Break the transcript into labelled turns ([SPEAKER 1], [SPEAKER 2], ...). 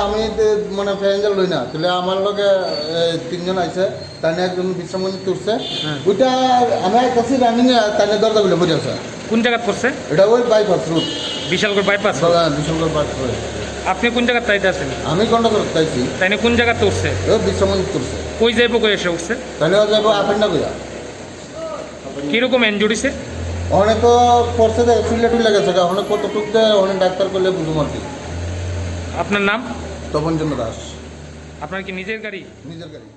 [SPEAKER 1] আমি মানে প্যাসেঞ্জার লই না, তাহলে আমার লগে 3 জন আইছে, তাই একজন বিশ্রামগঞ্জ তুলছে। ওইটা আমি কাছে রানিং তাই দরজা বলে পড়ে আছে।
[SPEAKER 2] কোন জায়গা পড়ছে?
[SPEAKER 1] এটা ওই bypass route,
[SPEAKER 2] Bishalgarh bypass.
[SPEAKER 1] Bishalgarh bypass.
[SPEAKER 2] আপনি কোন জায়গার তাইতে আছেন?
[SPEAKER 1] আমি গন্ডগোল চাইছি।
[SPEAKER 2] তাই কোন জায়গাতে উঠছে?
[SPEAKER 1] ওই বিশ্রামগঞ্জ তুলছে।
[SPEAKER 2] কই যাইব কই এসে উঠছে?
[SPEAKER 1] তাহলে যাবো আপেন্ডা কইয়া।
[SPEAKER 2] কিরকম ইনজুরিছে?
[SPEAKER 1] অনেক তো পড়ছে, চুলে টুলে গেছে, অনেক কতটুক অনেক ডাক্তার করলে বুঝুম আর কি।
[SPEAKER 2] আপনার নাম?
[SPEAKER 1] তপন চন্দ্র দাস।
[SPEAKER 2] আপনার কি নিজের গাড়ি?
[SPEAKER 1] নিজের গাড়ি।